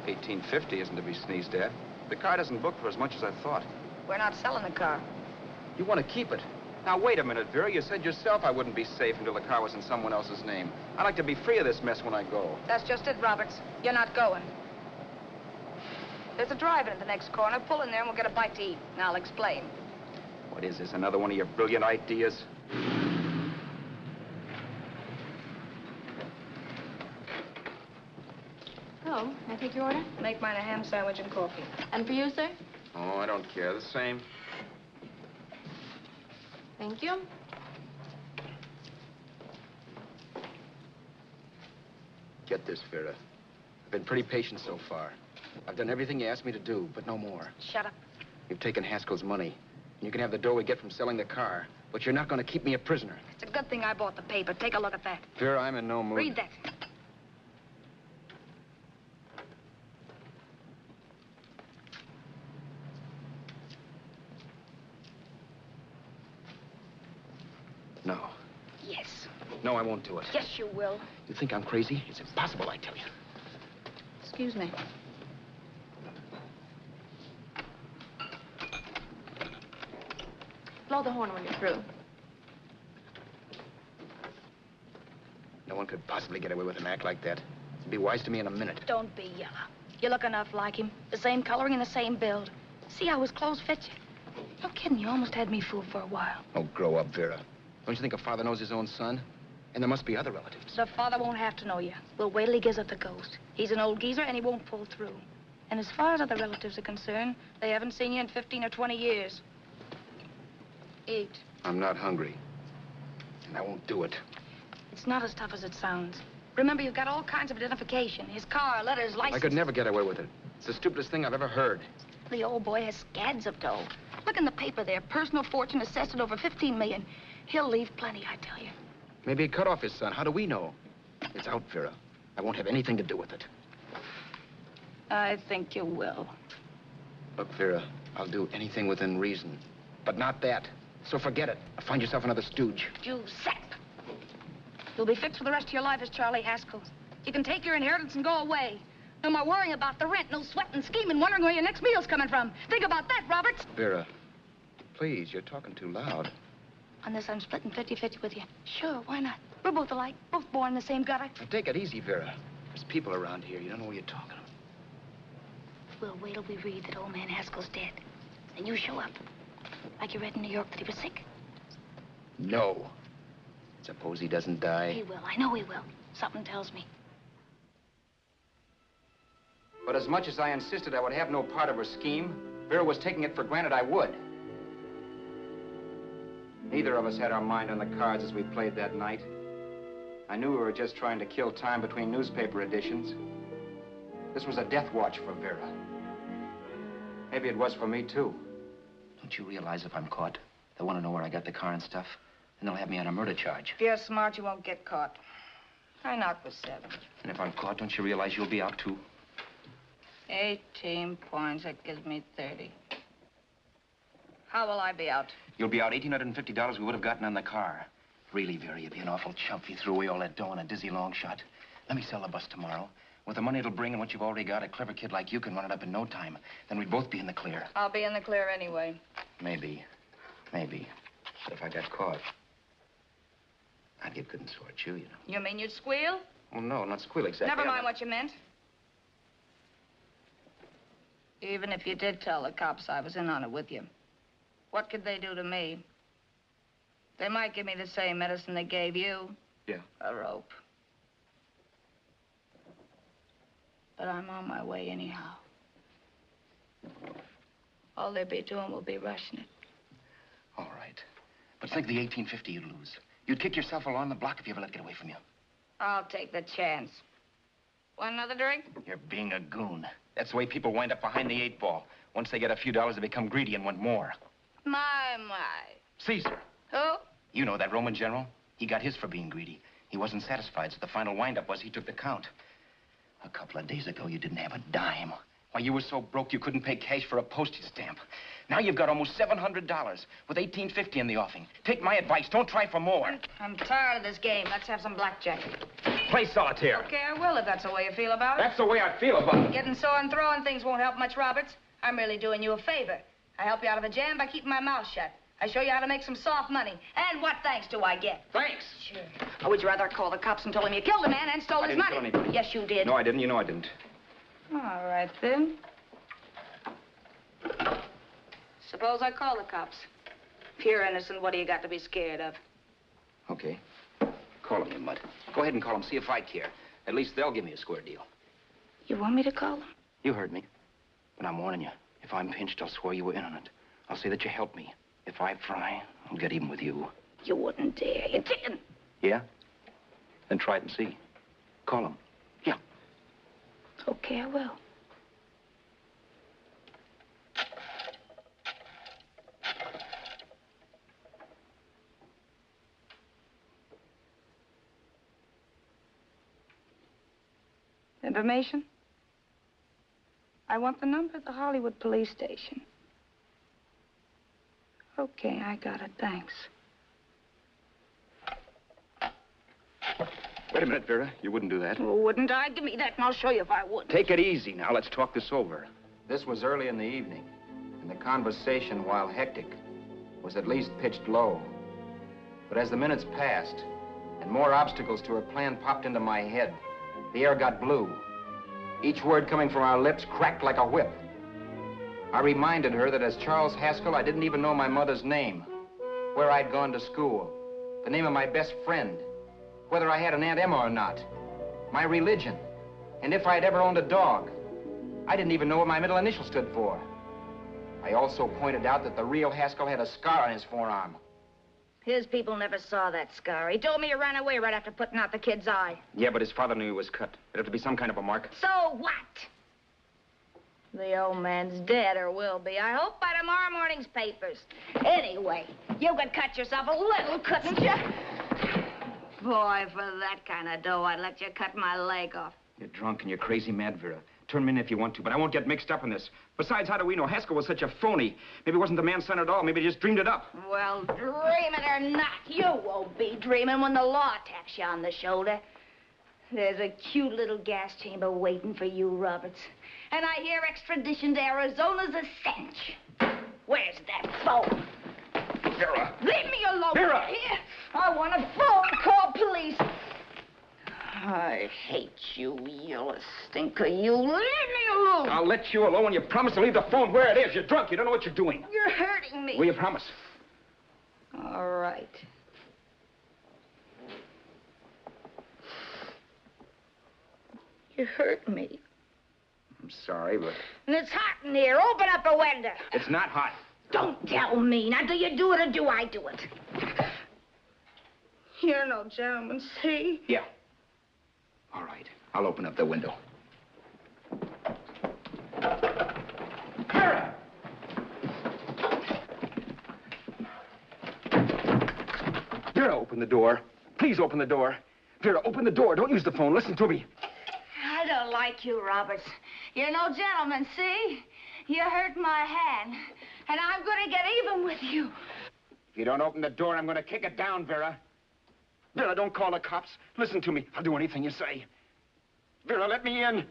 1850 isn't to be sneezed at. The car doesn't book for as much as I thought. We're not selling the car. You want to keep it. Now, wait a minute, Vera. You said yourself I wouldn't be safe until the car was in someone else's name. I'd like to be free of this mess when I go. That's just it, Roberts. You're not going. There's a drive-in at the next corner. Pull in there and we'll get a bite to eat. And I'll explain. What is this, another one of your brilliant ideas? Oh, may I take your order? Make mine a ham sandwich and coffee. And for you, sir? Oh, I don't care. The same. Thank you. Get this, Vera. I've been pretty patient so far. I've done everything you asked me to do, but no more. Shut up. You've taken Haskell's money. And you can have the dough we get from selling the car. But you're not going to keep me a prisoner. It's a good thing I bought the paper. Take a look at that. Vera, I'm in no mood. Read that. No. Yes. No, I won't do it. Yes, you will. You think I'm crazy? It's impossible, I tell you. Excuse me. Blow the horn when you're through. No one could possibly get away with an act like that. It'd be wise to me in a minute. Don't be yellow. You look enough like him. The same coloring and the same build. See how his clothes fit you? No kidding, you almost had me fooled for a while. Oh, grow up, Vera. Don't you think a father knows his own son? And there must be other relatives. The father won't have to know you. We'll wait till he gives up the ghost. He's an old geezer and he won't pull through. And as far as other relatives are concerned, they haven't seen you in 15 or 20 years. Eat. I'm not hungry. And I won't do it. It's not as tough as it sounds. Remember, you've got all kinds of identification. His car, letters, license. I could never get away with it. It's the stupidest thing I've ever heard. The old boy has scads of dough. Look in the paper there. Personal fortune assessed at over 15 million. He'll leave plenty, I tell you. Maybe he cut off his son. How do we know? It's out, Vera. I won't have anything to do with it. I think you will. Look, Vera, I'll do anything within reason. But not that. So forget it. Find yourself another stooge. You sap. You'll be fixed for the rest of your life as Charlie Haskell. You can take your inheritance and go away. No more worrying about the rent, no sweating, scheming, wondering where your next meal's coming from. Think about that, Roberts. Vera, please, you're talking too loud. On this, I'm splitting 50-50 with you. Sure, why not? We're both alike, both born in the same gutter. Now, take it easy, Vera. There's people around here. You don't know what you're talking about. We'll wait till we read that old man Haskell's dead. Then you show up. Like you read in New York that he was sick. No. Suppose he doesn't die. He will. I know he will. Something tells me. But as much as I insisted I would have no part of her scheme, Vera was taking it for granted I would. Neither of us had our mind on the cards as we played that night. I knew we were just trying to kill time between newspaper editions. This was a death watch for Vera. Maybe it was for me, too. Don't you realize if I'm caught, they'll want to know where I got the car and stuff, and they'll have me on a murder charge. If you're smart, you won't get caught. I knocked for 7. And if I'm caught, don't you realize you'll be out, too? 18 points. That gives me 30. How will I be out? You'll be out $1,850 we would have gotten on the car. Really, Vera, you'd be an awful chump if you threw away all that dough on a dizzy long shot. Let me sell the bus tomorrow. With the money it'll bring and what you've already got, a clever kid like you can run it up in no time. Then we'd both be in the clear. I'll be in the clear anyway. Maybe. Maybe. But if I got caught, I'd get good and sore at you, you know. You mean you'd squeal? Oh, no, not squeal exactly. Never mind what you meant. Even if you did tell the cops I was in on it with you, what could they do to me? They might give me the same medicine they gave you. Yeah. A rope. But I'm on my way anyhow. All they'll be doing will be rushing it. All right. But think of the 1850 you'd lose. You'd kick yourself along the block if you ever let it get away from you. I'll take the chance. Want another drink? You're being a goon. That's the way people wind up behind the 8 ball. Once they get a few dollars, they become greedy and want more. My. Caesar. Who? You know that Roman general? He got his for being greedy. He wasn't satisfied, so the final wind-up was he took the count. A couple of days ago, you didn't have a dime. Why, you were so broke you couldn't pay cash for a postage stamp. Now you've got almost $700 with $1,850 in the offing. Take my advice. Don't try for more. I'm tired of this game. Let's have some blackjack. Play solitaire. Okay, I will if that's the way you feel about it. That's the way I feel about it. Getting sore and throwing things won't help much, Roberts. I'm really doing you a favor. I help you out of a jam by keeping my mouth shut. I show you how to make some soft money. And what thanks do I get? Thanks. Sure. Or would you rather call the cops and told him you killed a man and stole his money? I didn't kill anybody. Yes, you did. No, I didn't. You know I didn't. All right, then. Suppose I call the cops. If you're innocent, what do you got to be scared of? Okay. Call him, you mutt. Go ahead and call him. See if I care. At least they'll give me a square deal. You want me to call them? You heard me. But I'm warning you. If I'm pinched, I'll swear you were in on it. I'll say that you helped me. If I fry, I'll get even with you. You wouldn't dare. You're ticking. Yeah? Then try it and see. Call him. Yeah. Okay, I will. Information? I want the number of the Hollywood police station. Okay, I got it. Thanks. Wait a minute, Vera. You wouldn't do that. Well, wouldn't I? Give me that and I'll show you if I would. Take it easy now. Let's talk this over. This was early in the evening, and the conversation, while hectic, was at least pitched low. But as the minutes passed, and more obstacles to her plan popped into my head, the air got blue. Each word coming from our lips cracked like a whip. I reminded her that as Charles Haskell, I didn't even know my mother's name, where I'd gone to school, the name of my best friend, whether I had an Aunt Emma or not, my religion, and if I'd ever owned a dog. I didn't even know what my middle initial stood for. I also pointed out that the real Haskell had a scar on his forearm. His people never saw that scar. He told me he ran away right after putting out the kid's eye. Yeah, but his father knew he was cut. It'd have to be some kind of a mark. So what? The old man's dead, or will be. I hope by tomorrow morning's papers. Anyway, you could cut yourself a little, couldn't you? Boy, for that kind of dough, I'd let you cut my leg off. You're drunk and you're crazy mad, Vera. Turn me in if you want to, but I won't get mixed up in this. Besides, how do we know? Haskell was such a phony. Maybe he wasn't the man's son at all. Maybe he just dreamed it up. Well, dream it or not, you won't be dreaming when the law taps you on the shoulder. There's a cute little gas chamber waiting for you, Roberts. And I hear extradition to Arizona's a cinch. Where's that phone? Vera! Leave me alone. Vera! Here. I want a phone. Call police. I hate you, yellow stinker. You leave me alone. I'll let you alone when you promise to leave the phone where it is. You're drunk. You don't know what you're doing. You're hurting me. Will you promise? All right. You hurt me. I'm sorry, but... And it's hot in here. Open up a window. It's not hot. Don't tell me. Now, do you do it or do I do it? You're no gentleman, see? Yeah. All right. I'll open up the window. Vera! Vera, open the door. Please open the door. Vera, open the door. Don't use the phone. Listen to me. I don't like you, Roberts. You're no gentleman, see? You hurt my hand, and I'm going to get even with you. If you don't open the door, I'm going to kick it down, Vera. Vera, don't call the cops. Listen to me. I'll do anything you say. Vera, let me in.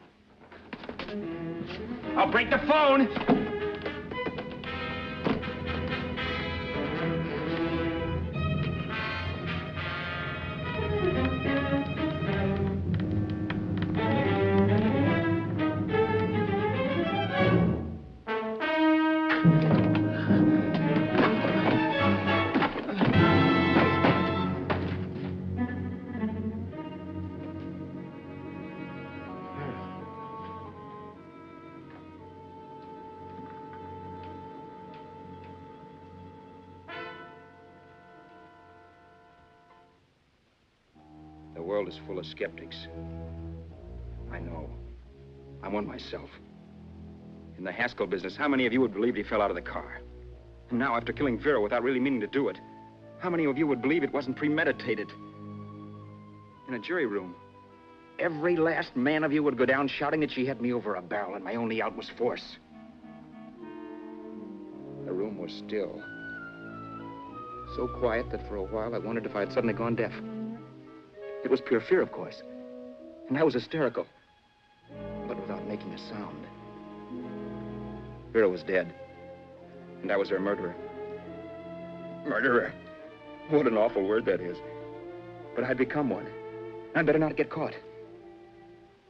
I'll break the phone. The world is full of skeptics. I know. I'm one myself. In the Haskell business, how many of you would believe he fell out of the car? And now, after killing Vera without really meaning to do it, how many of you would believe it wasn't premeditated? In a jury room, every last man of you would go down shouting that she had me over a barrel and my only out was force. The room was still. So quiet that for a while I wondered if I had suddenly gone deaf. It was pure fear, of course. And I was hysterical. But without making a sound. Vera was dead. And I was her murderer. Murderer? What an awful word that is. But I'd become one. I'd better not get caught.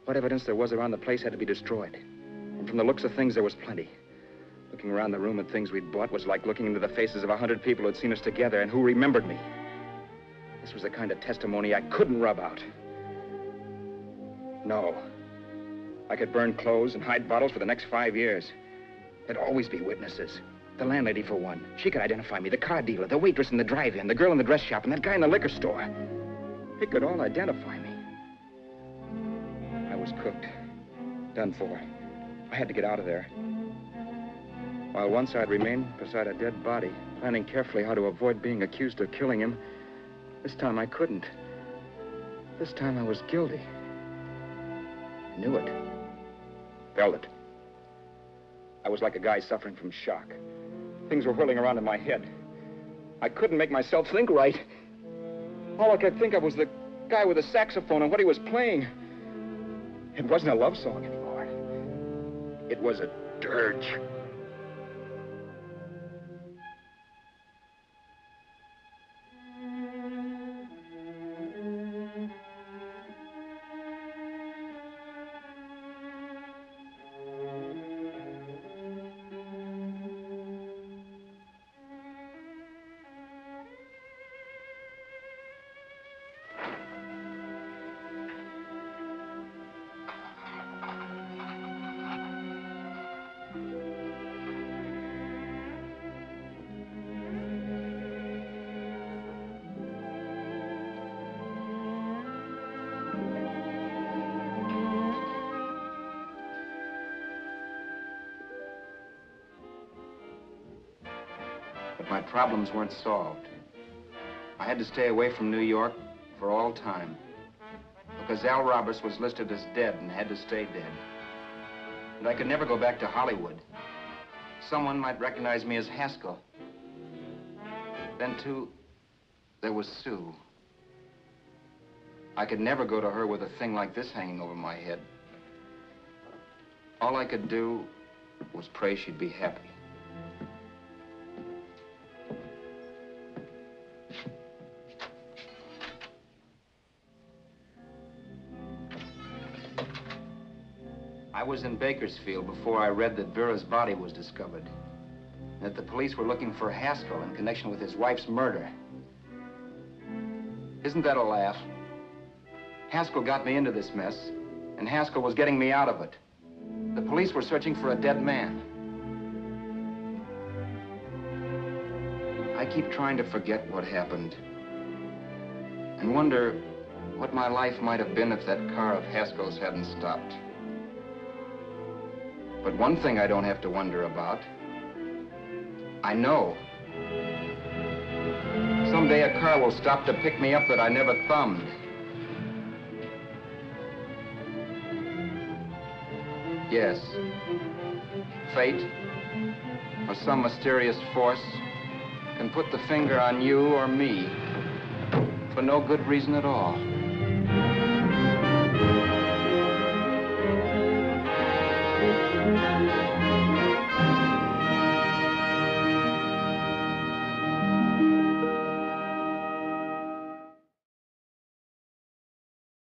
What evidence there was around the place had to be destroyed. And from the looks of things, there was plenty. Looking around the room at things we'd bought was like looking into the faces of 100 people who'd seen us together and who remembered me. This was the kind of testimony I couldn't rub out. No. I could burn clothes and hide bottles for the next 5 years. There'd always be witnesses. The landlady, for one. She could identify me. The car dealer, the waitress in the drive-in, the girl in the dress shop, and that guy in the liquor store. They could all identify me. I was cooked. Done for. I had to get out of there. While once I'd remain beside a dead body, planning carefully how to avoid being accused of killing him, this time I couldn't. This time I was guilty. Knew it. Felt it. I was like a guy suffering from shock. Things were whirling around in my head. I couldn't make myself think right. All I could think of was the guy with the saxophone and what he was playing. It wasn't a love song anymore. It was a dirge. But my problems weren't solved. I had to stay away from New York for all time. Because Al Roberts was listed as dead and had to stay dead. And I could never go back to Hollywood. Someone might recognize me as Haskell. Then, too, there was Sue. I could never go to her with a thing like this hanging over my head. All I could do was pray she'd be happy. I was in Bakersfield before I read that Vera's body was discovered. And that the police were looking for Haskell in connection with his wife's murder. Isn't that a laugh? Haskell got me into this mess, and Haskell was getting me out of it. The police were searching for a dead man. I keep trying to forget what happened and wonder what my life might have been if that car of Haskell's hadn't stopped. But one thing I don't have to wonder about. I know. Someday a car will stop to pick me up that I never thumbed. Yes. Fate, or some mysterious force, can put the finger on you or me for no good reason at all.